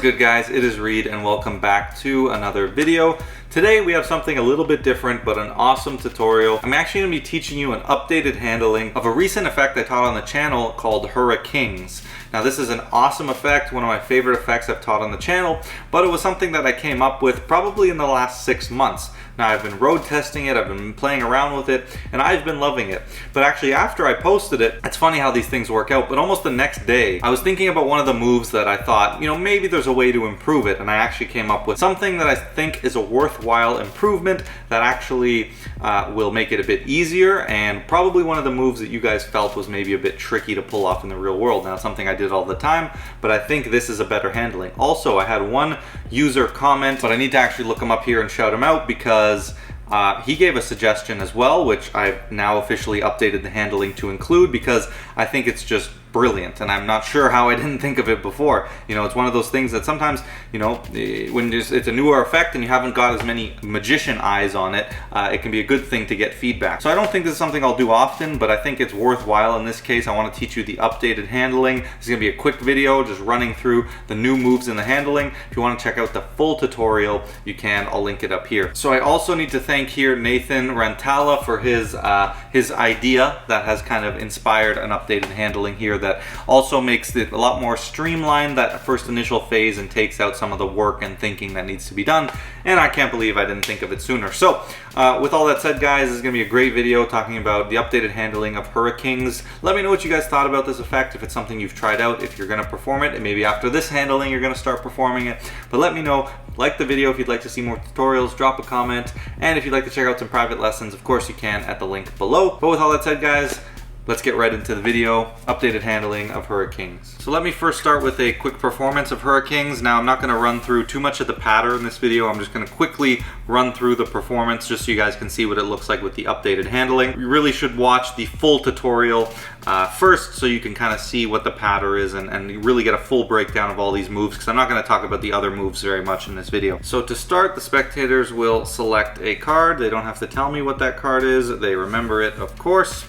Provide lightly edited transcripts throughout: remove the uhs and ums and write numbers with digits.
good, guys? It is Reed and welcome back to another video. Today we have something a little bit different but an awesome tutorial. I'm actually going to be teaching you an updated handling of a recent effect I taught on the channel called Hurri-Kings. Now this is an awesome effect, one of my favorite effects I've taught on the channel, but it was something that I came up with probably in the last 6 months. Now I've been road testing it, I've been playing around with it, and I've been loving it. But actually after I posted it, it's funny how these things work out, but almost the next day, I was thinking about one of the moves that I thought, you know, maybe there's a way to improve it, and I actually came up with something that I think is a worthwhile improvement that actually will make it a bit easier, and probably one of the moves that you guys felt was maybe a bit tricky to pull off in the real world. Now it's something I did all the time, but I think this is a better handling. Also, I had one user comment, but I need to actually look him up here and shout him out because he gave a suggestion as well, which I've now officially updated the handling to include because I think it's just brilliant, and I'm not sure how I didn't think of it before. You know, it's one of those things that sometimes, you know, when it's a newer effect and you haven't got as many magician eyes on it, it can be a good thing to get feedback. So I don't think this is something I'll do often, but I think it's worthwhile in this case. I want to teach you the updated handling. This is going to be a quick video just running through the new moves in the handling. If you want to check out the full tutorial, you can. I'll link it up here. So I also need to thank here Nathan Rantala for his idea that has kind of inspired an updated handling here that also makes it a lot more streamlined, that first initial phase, and takes out some of the work and thinking that needs to be done. And I can't believe I didn't think of it sooner. So with all that said, guys, this is going to be a great video talking about the updated handling of Hurri-Kings. Let me know what you guys thought about this effect, if it's something you've tried out, if you're going to perform it, and maybe after this handling you're going to start performing it. But let me know. Like the video if you'd like to see more tutorials, drop a comment, and if you'd like to check out some private lessons, of course you can at the link below. But with all that said, guys, let's get right into the video, updated handling of Hurri-Kings. So let me first start with a quick performance of Hurri-Kings. Now I'm not going to run through too much of the pattern in this video. I'm just going to quickly run through the performance just so you guys can see what it looks like with the updated handling. You really should watch the full tutorial first so you can kind of see what the pattern is and you really get a full breakdown of all these moves, because I'm not going to talk about the other moves very much in this video. So to start, the spectators will select a card. They don't have to tell me what that card is. They remember it, of course.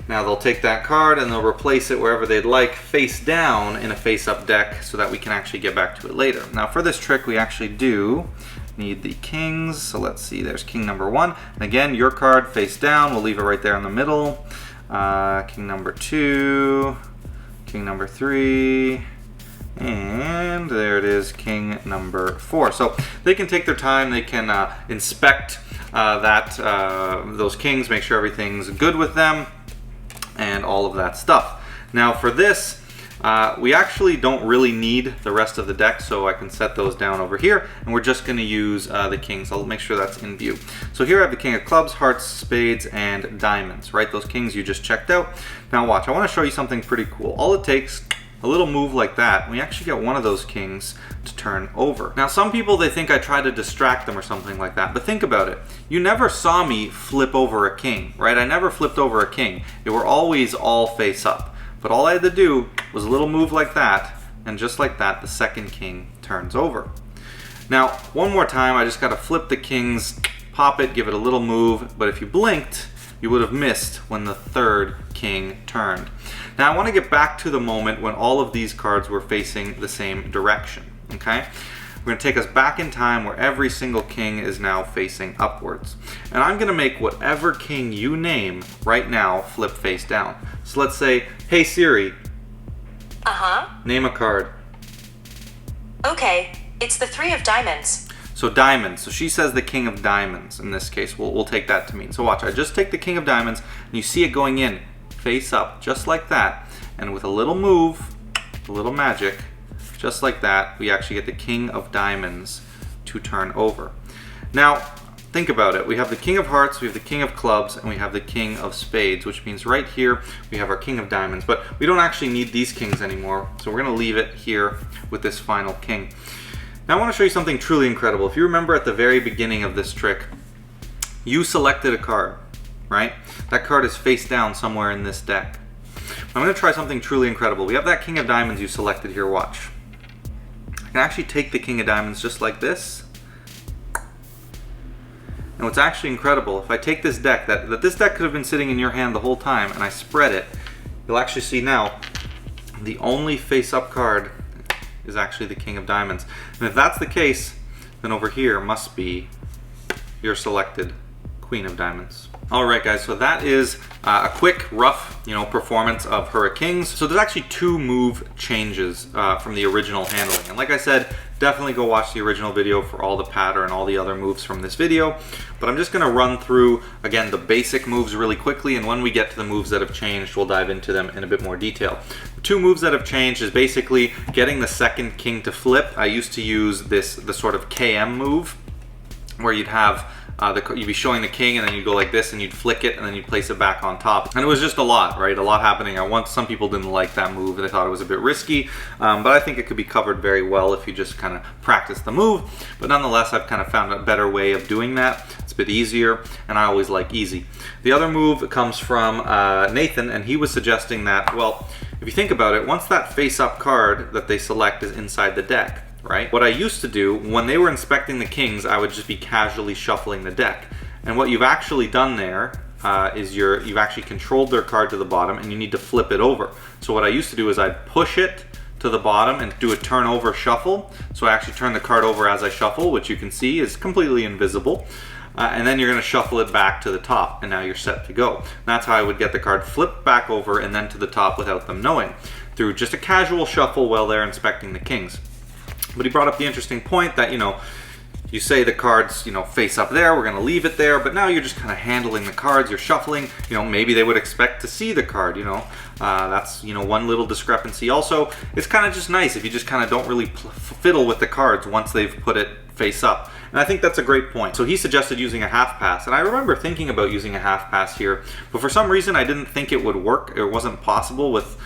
Now they'll take that card and they'll replace it wherever they'd like, face down in a face-up deck, so that we can actually get back to it later. Now for this trick, we actually do need the kings. So let's see, there's king number 1. And again, your card face down. We'll leave it right there in the middle. King number 2, king number 3, and there it is, king number 4. So they can take their time. They can inspect those kings, make sure everything's good with them, and all of that stuff. Now for this, we actually don't really need the rest of the deck, so I can set those down over here, and we're just going to use the kings. I'll make sure that's in view. So here I have the king of clubs, hearts, spades, and diamonds, right? Those kings you just checked out. Now watch, I want to show you something pretty cool. All it takes, a little move like that, we actually get one of those kings to turn over. Now some people, they think I try to distract them or something like that, but think about it. You never saw me flip over a king, right? I never flipped over a king. They were always all face up. But all I had to do was a little move like that, and just like that, the second king turns over. Now, one more time, I just gotta flip the kings, pop it, give it a little move, but if you blinked, you would have missed when the third king turned. Now I want to get back to the moment when all of these cards were facing the same direction, okay? We're going to take us back in time where every single king is now facing upwards. And I'm going to make whatever king you name right now flip face down. So let's say, hey Siri, name a card. Okay, it's the 3 of diamonds. So diamonds. So she says the king of diamonds in this case. We'll take that to mean. So watch, I just take the king of diamonds and you see it going in face up just like that. And with a little move, a little magic, just like that, we actually get the king of diamonds to turn over. Now, think about it. We have the king of hearts, we have the king of clubs, and we have the king of spades, which means right here we have our king of diamonds. But we don't actually need these kings anymore, so we're going to leave it here with this final king. Now I want to show you something truly incredible. If you remember at the very beginning of this trick, you selected a card, right? That card is face down somewhere in this deck. I'm going to try something truly incredible. We have that king of diamonds you selected here, watch. I can actually take the king of diamonds just like this. And what's actually incredible, if I take this deck, that this deck could have been sitting in your hand the whole time, and I spread it, you'll actually see now the only face-up card is actually the king of diamonds. And if that's the case, then over here must be your selected queen of diamonds. All right, guys, so that is a quick, rough, performance of Hurri-Kings. So there's actually 2 move changes from the original handling. And like I said, definitely go watch the original video for all the pattern, all the other moves from this video. But I'm just gonna run through, again, the basic moves really quickly, and when we get to the moves that have changed, we'll dive into them in a bit more detail. The 2 moves that have changed is basically getting the second king to flip. I used to use the sort of KM move, where you'd have you'd be showing the king and then you'd go like this and you'd flick it and then you'd place it back on top. And it was just a lot, right? A lot happening at once. Some people didn't like that move. They thought it was a bit risky, but I think it could be covered very well if you just kind of practice the move. But nonetheless, I've kind of found a better way of doing that. It's a bit easier, and I always like easy. The other move comes from Nathan, and he was suggesting that, well, if you think about it, once that face-up card that they select is inside the deck, right? What I used to do when they were inspecting the kings, I would just be casually shuffling the deck. And what you've actually done there is you've actually controlled their card to the bottom, and you need to flip it over. So what I used to do is I'd push it to the bottom and do a turn over shuffle. So I actually turn the card over as I shuffle, which you can see is completely invisible. And then you're going to shuffle it back to the top, and now you're set to go. And that's how I would get the card flipped back over and then to the top without them knowing, through just a casual shuffle while they're inspecting the kings. But he brought up the interesting point that, you say the cards, face up there, we're going to leave it there, but now you're just kind of handling the cards, you're shuffling, maybe they would expect to see the card, that's, one little discrepancy. Also, it's kind of just nice if you just kind of don't really fiddle with the cards once they've put it face up. And I think that's a great point. So he suggested using a half pass, and I remember thinking about using a half pass here, but for some reason I didn't think it would work. It wasn't possible with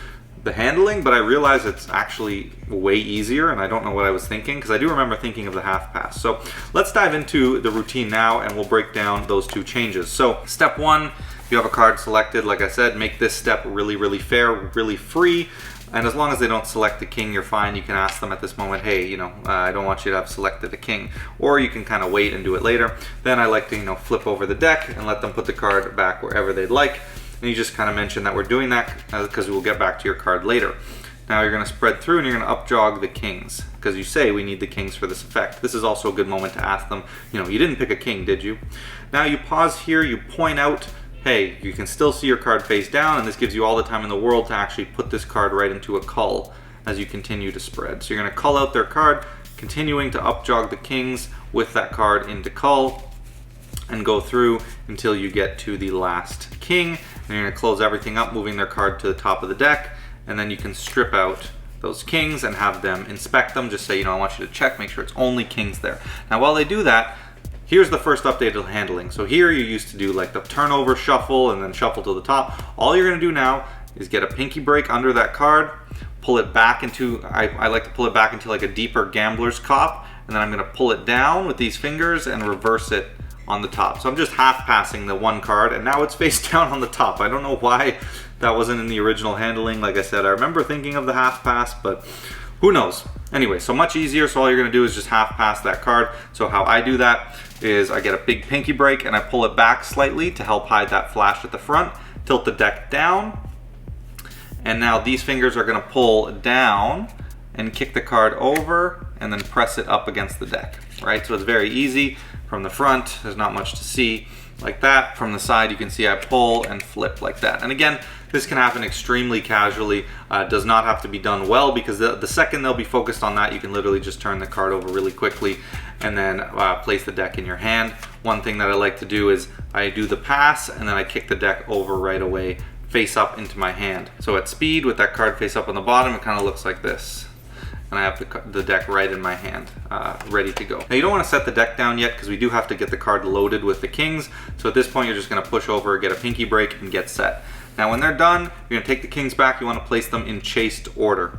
the handling, but I realized it's actually way easier, and I don't know what I was thinking, because I do remember thinking of the half pass. So let's dive into the routine now, and we'll break down those 2 changes. So step 1, if you have a card selected, like I said, make this step really, really fair, really free. And as long as they don't select the king, you're fine. You can ask them at this moment, hey, I don't want you to have selected a king. Or you can kind of wait and do it later. Then I like to, flip over the deck and let them put the card back wherever they'd like. And you just kind of mention that we're doing that because we'll get back to your card later. Now you're going to spread through and you're going to upjog the kings, because you say we need the kings for this effect. This is also a good moment to ask them, you didn't pick a king, did you? Now you pause here, you point out, hey, you can still see your card face down, and this gives you all the time in the world to actually put this card right into a cull as you continue to spread. So you're going to cull out their card, continuing to upjog the kings with that card into cull, and go through until you get to the last king. And you're going to close everything up, moving their card to the top of the deck, and then you can strip out those kings and have them inspect them. Just say, I want you to check, make sure it's only kings there. Now while they do that, here's the first updated handling. So here you used to do like the turnover shuffle and then shuffle to the top. All you're going to do now is get a pinky break under that card, pull it back into, I like to pull it back into like a deeper gambler's cop, and then I'm going to pull it down with these fingers and reverse it on the top. So I'm just half passing the one card, and now it's face down on the top. I don't know why that wasn't in the original handling. Like I said, I remember thinking of the half pass, but who knows? Anyway, so much easier. So all you're going to do is just half pass that card. So how I do that is I get a big pinky break and I pull it back slightly to help hide that flash at the front, tilt the deck down, and now these fingers are going to pull down and kick the card over and then press it up against the deck, right? So it's very easy. From the front, there's not much to see like that. From the side, you can see I pull and flip like that. And again, this can happen extremely casually. It does not have to be done well, because the second they'll be focused on that, you can literally just turn the card over really quickly and then place the deck in your hand. One thing that I like to do is I do the pass and then I kick the deck over right away, face up into my hand. So at speed, with that card face up on the bottom, it kind of looks like this. And I have the deck right in my hand, ready to go. Now you don't want to set the deck down yet, because we do have to get the card loaded with the kings. So at this point, you're just going to push over, get a pinky break, and get set. Now when they're done, you're going to take the kings back. You want to place them in chased order.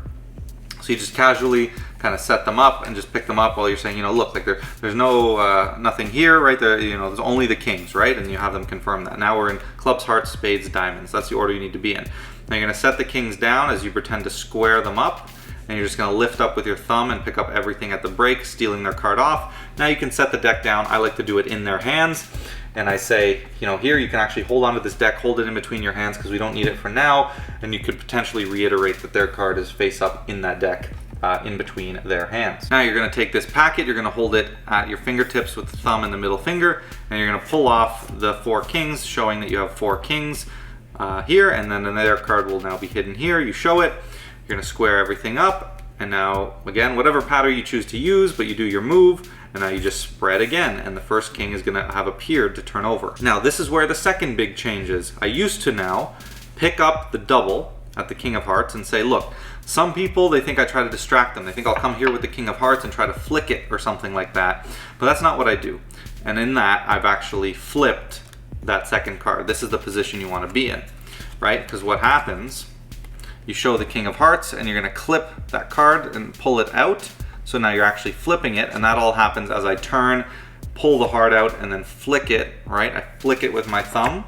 So you just casually kind of set them up and just pick them up while you're saying, look, like there's no nothing here, right? There, there's only the kings, right? And you have them confirm that. Now we're in clubs, hearts, spades, diamonds. That's the order you need to be in. Now you're going to set the kings down as you pretend to square them up. And you're just going to lift up with your thumb and pick up everything at the break, stealing their card off. Now you can set the deck down. I like to do it in their hands. And I say, here you can actually hold onto this deck, hold it in between your hands because we don't need it for now. And you could potentially reiterate that their card is face up in that deck in between their hands. Now you're going to take this packet, you're going to hold it at your fingertips with the thumb and the middle finger, and you're going to pull off the 4 kings, showing that you have 4 kings here, and then another card will now be hidden here. You show it, you're going to square everything up, and now again, whatever pattern you choose to use, but you do your move, and now you just spread again, and the first king is going to have appeared to turn over. Now this is where the second big change is. I used to now pick up the double at the King of Hearts and say, look, some people, they think I try to distract them. They think I'll come here with the King of Hearts and try to flick it or something like that. But that's not what I do. And in that, I've actually flipped that second card. This is the position you want to be in, right? Because what happens, you show the King of Hearts and you're going to clip that card and pull it out. So now you're actually flipping it, and that all happens as I turn, pull the heart out, and then flick it, right? I flick it with my thumb.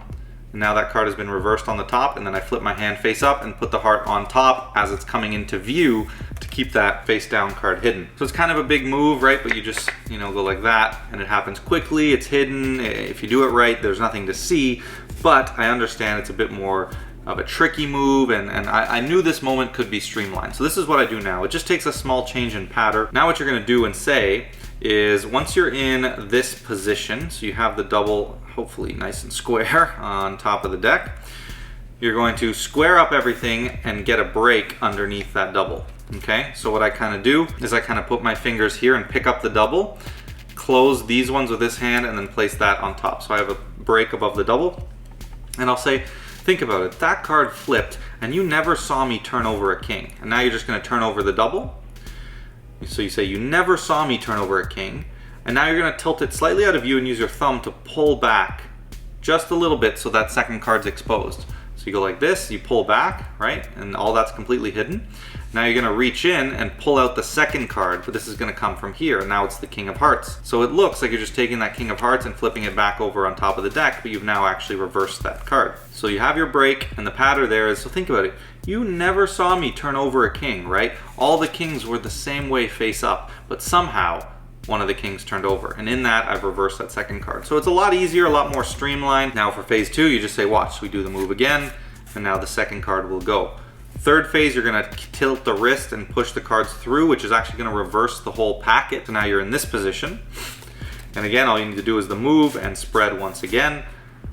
And now that card has been reversed on the top, and then I flip my hand face up and put the heart on top as it's coming into view to keep that face down card hidden. So it's kind of a big move, right? But you just, go like that, and it happens quickly, it's hidden. If you do it right, there's nothing to see, but I understand it's a bit more of a tricky move, and I knew this moment could be streamlined. So this is what I do now. It just takes a small change in pattern. Now what you're gonna do and say is, once you're in this position, so you have the double hopefully nice and square on top of the deck, you're going to square up everything and get a break underneath that double. Okay, so what I kind of do is I kind of put my fingers here and pick up the double, close these ones with this hand, and then place that on top. So I have a break above the double, and I'll say, think about it, that card flipped and you never saw me turn over a king, and now you're just going to turn over the double. So you say, you never saw me turn over a king, and now you're going to tilt it slightly out of view and use your thumb to pull back just a little bit so that second card's exposed. So you go like this, you pull back, right? And all that's completely hidden. Now you're going to reach in and pull out the second card, but this is going to come from here, and now it's the King of Hearts. So it looks like you're just taking that King of Hearts and flipping it back over on top of the deck, but you've now actually reversed that card. So you have your break, and the pattern there is, so think about it, you never saw me turn over a king, right? All the kings were the same way face up, but somehow one of the kings turned over, and in that I've reversed that second card. So it's a lot easier, a lot more streamlined. Now for phase 2, you just say, watch, we do the move again, and now the second card will go. Third phase, you're going to tilt the wrist and push the cards through, which is actually going to reverse the whole packet. So now you're in this position, and again, all you need to do is the move and spread once again,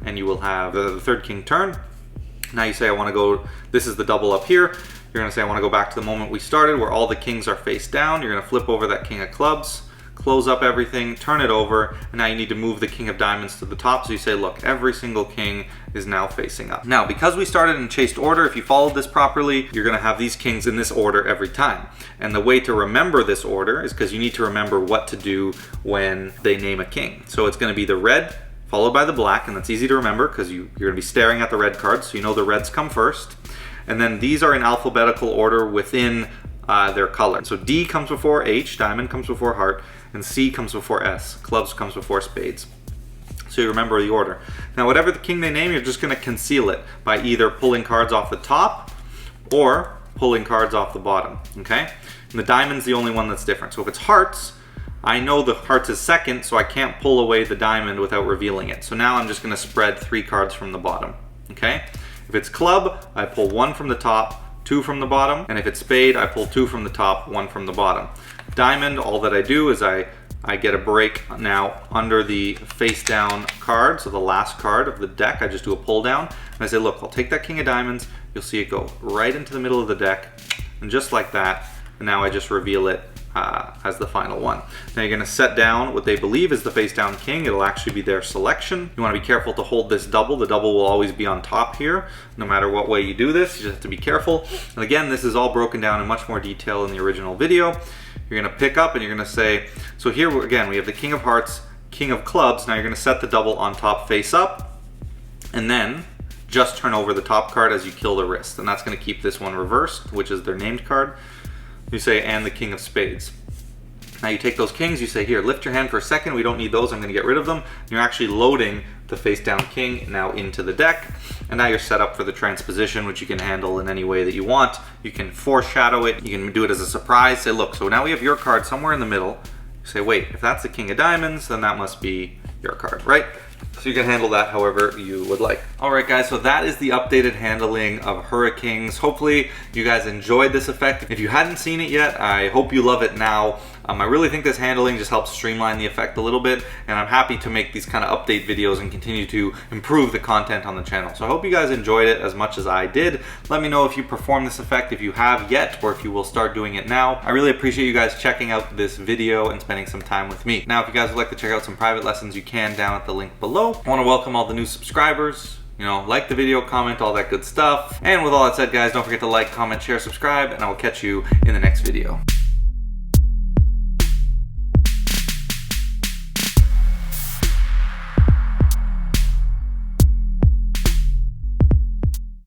and you will have the third king turn. Now you say, I want to go, this is the double up here. You're going to say, I want to go back to the moment we started where all the kings are face down. You're going to flip over that King of Clubs, close up everything, turn it over, and now you need to move the King of Diamonds to the top. So you say, look, every single king is now facing up. Now, because we started in chased order, if you followed this properly, you're gonna have these kings in this order every time. And the way to remember this order is because you need to remember what to do when they name a king. So it's gonna be the red, followed by the black, and that's easy to remember because you're gonna be staring at the red cards, so you know the reds come first. And then these are in alphabetical order within their color. So D comes before H, diamond comes before heart, and C comes before S, clubs comes before spades. So you remember the order. Now whatever the king they name, you're just going to conceal it by either pulling cards off the top or pulling cards off the bottom, okay? And the diamond's the only one that's different. So if it's hearts, I know the hearts is second, so I can't pull away the diamond without revealing it. So now I'm just going to spread 3 cards from the bottom, okay? If it's club, I pull 1 from the top, 2 from the bottom, and if it's spade, I pull 2 from the top, 1 from the bottom. Diamond, all that I do is I get a break now under the face down card, so the last card of the deck. I just do a pull down, and I say, look, I'll take that King of Diamonds, you'll see it go right into the middle of the deck, and just like that, and now I just reveal it as the final one. Now you're going to set down what they believe is the face down king. It'll actually be their selection. You want to be careful to hold this double. The double will always be on top here, no matter what way you do this. You just have to be careful. And again, this is all broken down in much more detail in the original video. You're going to pick up and you're going to say, so here again, we have the King of Hearts, King of Clubs. Now you're going to set the double on top face up, and then just turn over the top card as you kill the wrist. And that's going to keep this one reversed, which is their named card. You say, and the King of Spades. Now you take those kings, you say, here, lift your hand for a second. We don't need those, I'm going to get rid of them. You're actually loading the face down king now into the deck. And now you're set up for the transposition, which you can handle in any way that you want. You can foreshadow it. You can do it as a surprise. Say, look, so now we have your card somewhere in the middle. You say, wait, if that's the King of Diamonds, then that must be your card, right? So you can handle that however you would like. All right guys, so that is the updated handling of Hurri-Kings. Hopefully you guys enjoyed this effect. If you hadn't seen it yet, I hope you love it now. I really think this handling just helps streamline the effect a little bit, and I'm happy to make these kind of update videos and continue to improve the content on the channel. So I hope you guys enjoyed it as much as I did. Let me know if you perform this effect, if you have yet, or if you will start doing it now. I really appreciate you guys checking out this video and spending some time with me. Now, if you guys would like to check out some private lessons, you can down at the link below. I want to welcome all the new subscribers. You know, like the video, comment, all that good stuff. And with all that said, guys, don't forget to like, comment, share, subscribe, and I will catch you in the next video.